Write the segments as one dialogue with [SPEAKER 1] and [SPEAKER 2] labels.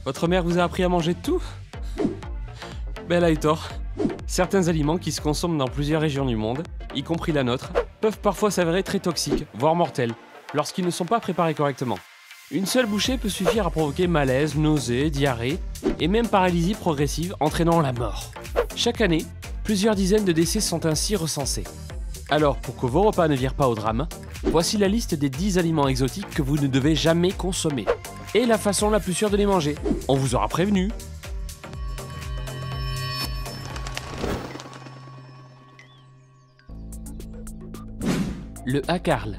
[SPEAKER 1] Votre mère vous a appris à manger de tout? Ben elle a eu tort. Certains aliments qui se consomment dans plusieurs régions du monde, y compris la nôtre, peuvent parfois s'avérer très toxiques, voire mortels, lorsqu'ils ne sont pas préparés correctement. Une seule bouchée peut suffire à provoquer malaise, nausées, diarrhée et même paralysie progressive entraînant la mort. Chaque année, plusieurs dizaines de décès sont ainsi recensés. Alors, pour que vos repas ne virent pas au drame, voici la liste des 10 aliments exotiques que vous ne devez jamais consommer. Et la façon la plus sûre de les manger. On vous aura prévenu. Le hakarl.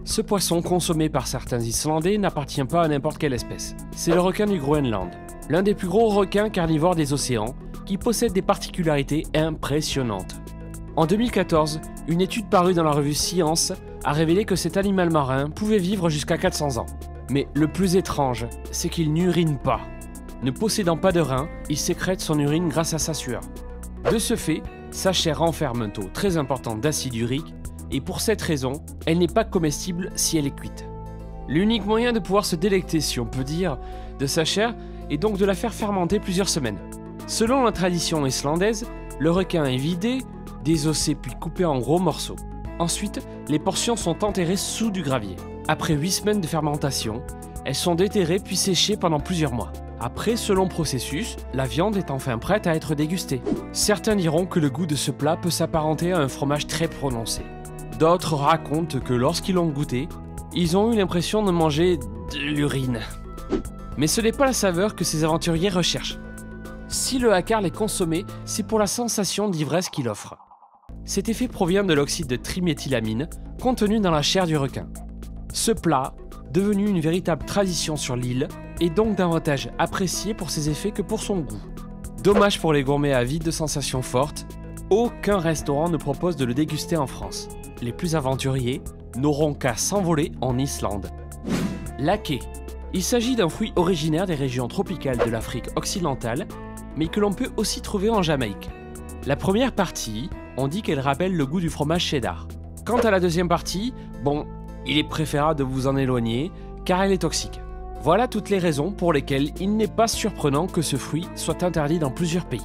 [SPEAKER 1] Ce poisson consommé par certains Islandais n'appartient pas à n'importe quelle espèce. C'est le requin du Groenland, l'un des plus gros requins carnivores des océans, qui possède des particularités impressionnantes. En 2014, une étude parue dans la revue Science a révélé que cet animal marin pouvait vivre jusqu'à 400 ans. Mais le plus étrange, c'est qu'il n'urine pas. Ne possédant pas de reins, il sécrète son urine grâce à sa sueur. De ce fait, sa chair renferme un taux très important d'acide urique, et pour cette raison, elle n'est pas comestible si elle est cuite. L'unique moyen de pouvoir se délecter, si on peut dire, de sa chair est donc de la faire fermenter plusieurs semaines. Selon la tradition islandaise, le requin est vidé, désossé puis coupé en gros morceaux. Ensuite, les portions sont enterrées sous du gravier. Après 8 semaines de fermentation, elles sont déterrées puis séchées pendant plusieurs mois. Après ce long processus, la viande est enfin prête à être dégustée. Certains diront que le goût de ce plat peut s'apparenter à un fromage très prononcé. D'autres racontent que lorsqu'ils l'ont goûté, ils ont eu l'impression de manger de l'urine. Mais ce n'est pas la saveur que ces aventuriers recherchent. Si le hakarl est consommé, c'est pour la sensation d'ivresse qu'il offre. Cet effet provient de l'oxyde de triméthylamine contenu dans la chair du requin. Ce plat, devenu une véritable tradition sur l'île, est donc davantage apprécié pour ses effets que pour son goût. Dommage pour les gourmets avides de sensations fortes, aucun restaurant ne propose de le déguster en France. Les plus aventuriers n'auront qu'à s'envoler en Islande. L'ake. Il s'agit d'un fruit originaire des régions tropicales de l'Afrique occidentale, mais que l'on peut aussi trouver en Jamaïque. La première partie, on dit qu'elle rappelle le goût du fromage cheddar. Quant à la deuxième partie, bon, il est préférable de vous en éloigner, car elle est toxique. Voilà toutes les raisons pour lesquelles il n'est pas surprenant que ce fruit soit interdit dans plusieurs pays.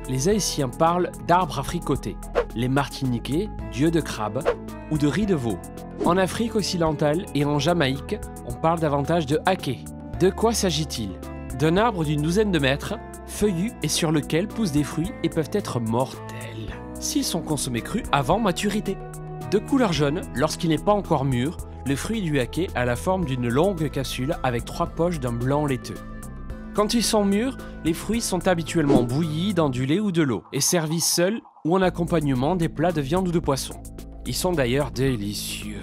[SPEAKER 1] Les Haïtiens parlent d'arbres africotés, les Martiniquais, dieux de crabe, ou de riz de veau. En Afrique occidentale et en Jamaïque, on parle davantage de haké. De quoi s'agit-il? D'un arbre d'une douzaine de mètres, feuillu et sur lequel poussent des fruits et peuvent être mortels, s'ils sont consommés crus avant maturité. De couleur jaune, lorsqu'il n'est pas encore mûr, le fruit du haké a la forme d'une longue capsule avec 3 poches d'un blanc laiteux. Quand ils sont mûrs, les fruits sont habituellement bouillis dans du lait ou de l'eau et servis seuls ou en accompagnement des plats de viande ou de poisson. Ils sont d'ailleurs délicieux,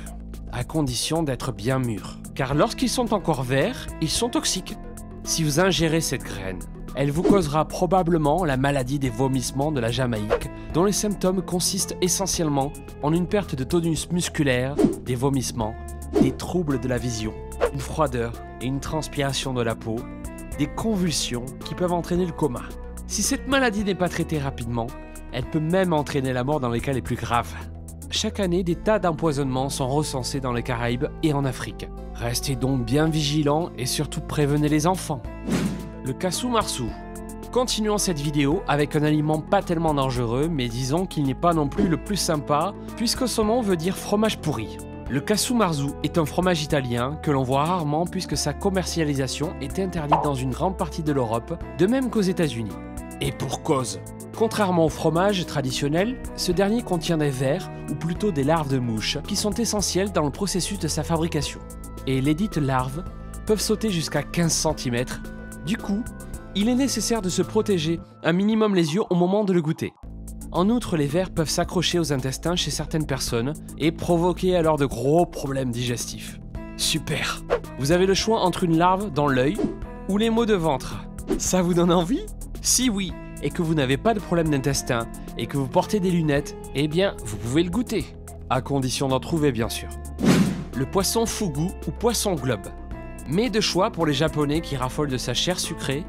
[SPEAKER 1] à condition d'être bien mûrs, car lorsqu'ils sont encore verts, ils sont toxiques. Si vous ingérez cette graine, elle vous causera probablement la maladie des vomissements de la Jamaïque, dont les symptômes consistent essentiellement en une perte de tonus musculaire, des vomissements, des troubles de la vision, une froideur et une transpiration de la peau, des convulsions qui peuvent entraîner le coma. Si cette maladie n'est pas traitée rapidement, elle peut même entraîner la mort dans les cas les plus graves. Chaque année, des tas d'empoisonnements sont recensés dans les Caraïbes et en Afrique. Restez donc bien vigilants et surtout prévenez les enfants. Le cassou-marçou. Continuons cette vidéo avec un aliment pas tellement dangereux, mais disons qu'il n'est pas non plus le plus sympa, puisque son nom veut dire fromage pourri. Le cassou-marzu est un fromage italien que l'on voit rarement puisque sa commercialisation est interdite dans une grande partie de l'Europe, de même qu'aux États-Unis. Et pour cause. Contrairement au fromage traditionnel, ce dernier contient des vers, ou plutôt des larves de mouches, qui sont essentielles dans le processus de sa fabrication. Et les dites larves peuvent sauter jusqu'à 15 cm. Du coup, il est nécessaire de se protéger un minimum les yeux au moment de le goûter. En outre, les vers peuvent s'accrocher aux intestins chez certaines personnes et provoquer alors de gros problèmes digestifs. Super! Vous avez le choix entre une larve dans l'œil ou les maux de ventre. Ça vous donne envie? Si oui, et que vous n'avez pas de problème d'intestin et que vous portez des lunettes, eh bien, vous pouvez le goûter. À condition d'en trouver, bien sûr. Le poisson fugu ou poisson globe. Mais de choix pour les Japonais qui raffolent de sa chair sucrée,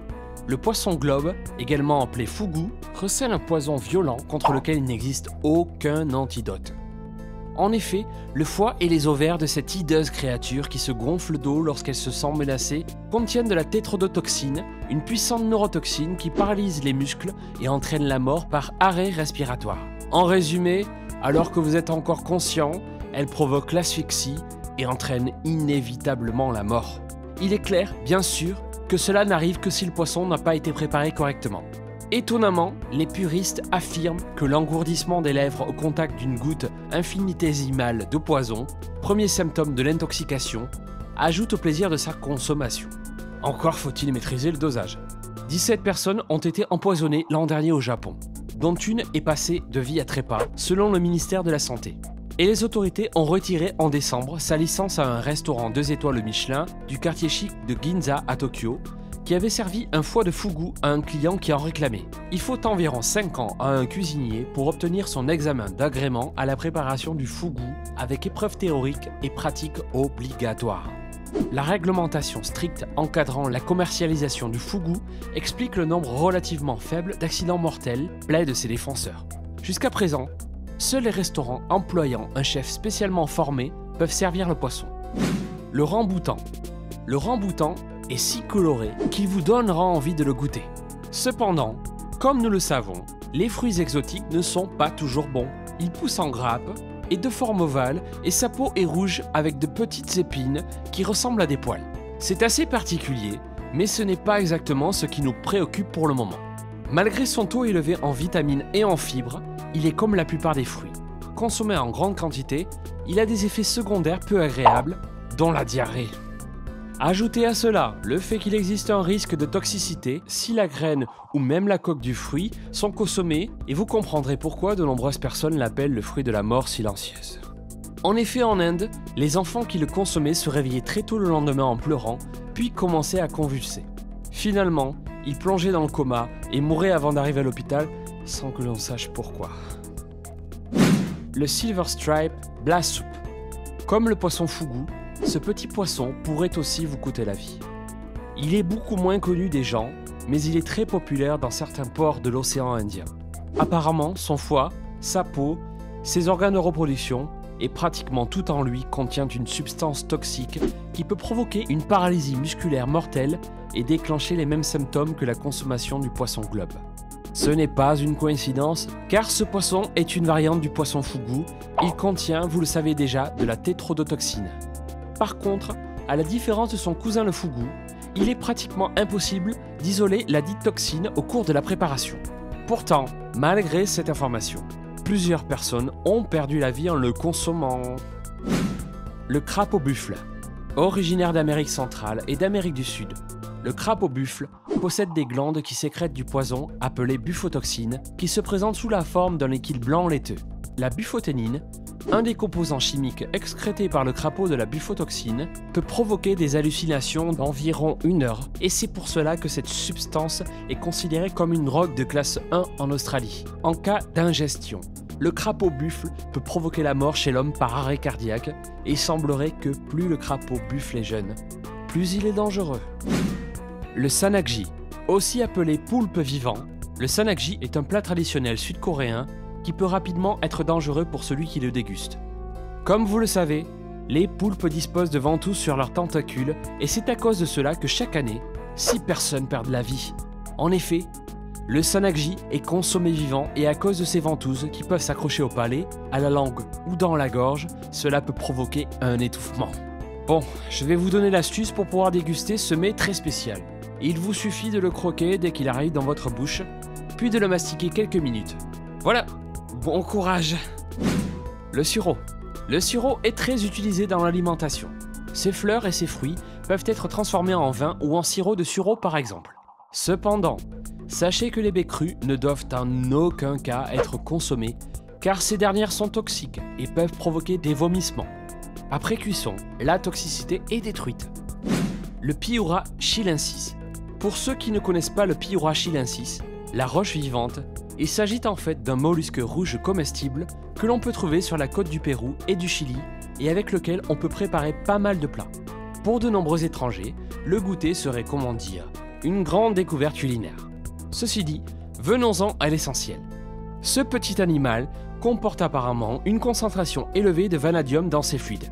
[SPEAKER 1] le poisson globe, également appelé fugu, recèle un poison violent contre lequel il n'existe aucun antidote. En effet, le foie et les ovaires de cette hideuse créature qui se gonfle d'eau lorsqu'elle se sent menacée contiennent de la tétrodotoxine, une puissante neurotoxine qui paralyse les muscles et entraîne la mort par arrêt respiratoire. En résumé, alors que vous êtes encore conscient, elle provoque l'asphyxie et entraîne inévitablement la mort. Il est clair, bien sûr, que cela n'arrive que si le poisson n'a pas été préparé correctement. Étonnamment, les puristes affirment que l'engourdissement des lèvres au contact d'une goutte infinitésimale de poison, premier symptôme de l'intoxication, ajoute au plaisir de sa consommation. Encore faut-il maîtriser le dosage. 17 personnes ont été empoisonnées l'an dernier au Japon, dont une est passée de vie à trépas, selon le ministère de la Santé. Et les autorités ont retiré en décembre sa licence à un restaurant 2 étoiles Michelin du quartier chic de Ginza à Tokyo, qui avait servi un foie de fugu à un client qui en réclamait. Il faut environ 5 ans à un cuisinier pour obtenir son examen d'agrément à la préparation du fugu avec épreuve théorique et pratique obligatoire. La réglementation stricte encadrant la commercialisation du fugu explique le nombre relativement faible d'accidents mortels, plaident ses défenseurs. Jusqu'à présent, seuls les restaurants employant un chef spécialement formé peuvent servir le poisson. Le ramboutan. Le ramboutan est si coloré qu'il vous donnera envie de le goûter. Cependant, comme nous le savons, les fruits exotiques ne sont pas toujours bons. Ils poussent en grappe et de forme ovale et sa peau est rouge avec de petites épines qui ressemblent à des poils. C'est assez particulier, mais ce n'est pas exactement ce qui nous préoccupe pour le moment. Malgré son taux élevé en vitamines et en fibres, il est comme la plupart des fruits. Consommé en grande quantité, il a des effets secondaires peu agréables, dont la diarrhée. Ajoutez à cela le fait qu'il existe un risque de toxicité si la graine ou même la coque du fruit sont consommées et vous comprendrez pourquoi de nombreuses personnes l'appellent le fruit de la mort silencieuse. En effet, en Inde, les enfants qui le consommaient se réveillaient très tôt le lendemain en pleurant, puis commençaient à convulser. Finalement, ils plongeaient dans le coma et mouraient avant d'arriver à l'hôpital sans que l'on sache pourquoi. Le Silver Stripe Blast Soup. Comme le poisson fugu, ce petit poisson pourrait aussi vous coûter la vie. Il est beaucoup moins connu des gens, mais il est très populaire dans certains ports de l'océan Indien. Apparemment, son foie, sa peau, ses organes de reproduction et pratiquement tout en lui contient une substance toxique qui peut provoquer une paralysie musculaire mortelle et déclencher les mêmes symptômes que la consommation du poisson globe. Ce n'est pas une coïncidence, car ce poisson est une variante du poisson fugu. Il contient, vous le savez déjà, de la tétrodotoxine. Par contre, à la différence de son cousin le fugu, il est pratiquement impossible d'isoler la dite toxine au cours de la préparation. Pourtant, malgré cette information, plusieurs personnes ont perdu la vie en le consommant. Le crapaud buffle. Originaire d'Amérique centrale et d'Amérique du Sud, le crapaud buffle possède des glandes qui sécrètent du poison appelé bufotoxine qui se présente sous la forme d'un liquide blanc laiteux. La bufoténine, un des composants chimiques excrétés par le crapaud de la bufotoxine, peut provoquer des hallucinations d'environ 1 heure et c'est pour cela que cette substance est considérée comme une drogue de classe 1 en Australie. En cas d'ingestion, le crapaud buffle peut provoquer la mort chez l'homme par arrêt cardiaque et il semblerait que plus le crapaud buffle est jeune, plus il est dangereux. Le sanakji, aussi appelé poulpe vivant, le sanakji est un plat traditionnel sud-coréen qui peut rapidement être dangereux pour celui qui le déguste. Comme vous le savez, les poulpes disposent de ventouses sur leurs tentacules et c'est à cause de cela que chaque année, 6 personnes perdent la vie. En effet, le sanakji est consommé vivant et à cause de ces ventouses qui peuvent s'accrocher au palais, à la langue ou dans la gorge, cela peut provoquer un étouffement. Bon, je vais vous donner l'astuce pour pouvoir déguster ce mets très spécial. Il vous suffit de le croquer dès qu'il arrive dans votre bouche, puis de le mastiquer quelques minutes. Voilà, bon courage! Le sureau. Le sureau est très utilisé dans l'alimentation. Ses fleurs et ses fruits peuvent être transformés en vin ou en sirop de sureau par exemple. Cependant, sachez que les baies crues ne doivent en aucun cas être consommées car ces dernières sont toxiques et peuvent provoquer des vomissements. Après cuisson, la toxicité est détruite. Le Piura chilensis. Pour ceux qui ne connaissent pas le Piura chilensis, la roche vivante, il s'agit en fait d'un mollusque rouge comestible que l'on peut trouver sur la côte du Pérou et du Chili et avec lequel on peut préparer pas mal de plats. Pour de nombreux étrangers, le goûter serait, comment dire, une grande découverte culinaire. Ceci dit, venons-en à l'essentiel. Ce petit animal comporte apparemment une concentration élevée de vanadium dans ses fluides.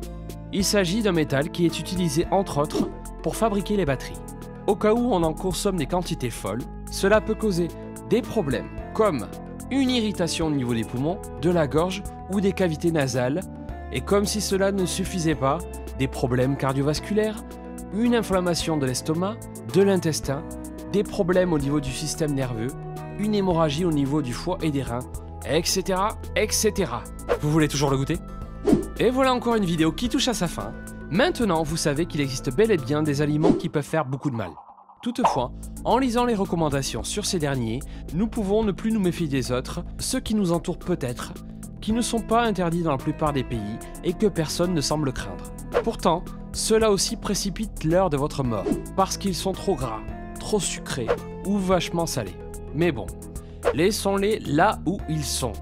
[SPEAKER 1] Il s'agit d'un métal qui est utilisé entre autres pour fabriquer les batteries. Au cas où on en consomme des quantités folles, cela peut causer des problèmes comme une irritation au niveau des poumons, de la gorge ou des cavités nasales, et comme si cela ne suffisait pas, des problèmes cardiovasculaires, une inflammation de l'estomac, de l'intestin, des problèmes au niveau du système nerveux, une hémorragie au niveau du foie et des reins, etc., etc. Vous voulez toujours le goûter? Et voilà encore une vidéo qui touche à sa fin. Maintenant, vous savez qu'il existe bel et bien des aliments qui peuvent faire beaucoup de mal. Toutefois, en lisant les recommandations sur ces derniers, nous pouvons ne plus nous méfier des autres, ceux qui nous entourent peut-être, qui ne sont pas interdits dans la plupart des pays et que personne ne semble craindre. Pourtant, cela aussi précipite l'heure de votre mort, parce qu'ils sont trop gras, trop sucrés ou vachement salés. Mais bon, laissons-les là où ils sont.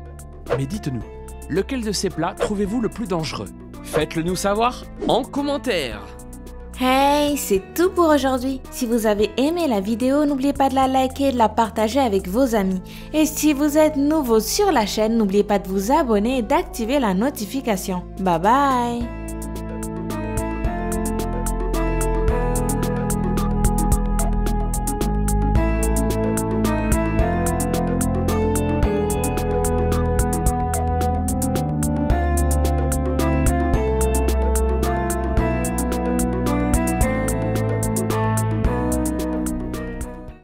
[SPEAKER 1] Mais dites-nous, lequel de ces plats trouvez-vous le plus dangereux? Faites-le nous savoir en commentaire.
[SPEAKER 2] Hey, c'est tout pour aujourd'hui. Si vous avez aimé la vidéo, n'oubliez pas de la liker et de la partager avec vos amis. Et si vous êtes nouveau sur la chaîne, n'oubliez pas de vous abonner et d'activer la notification. Bye bye!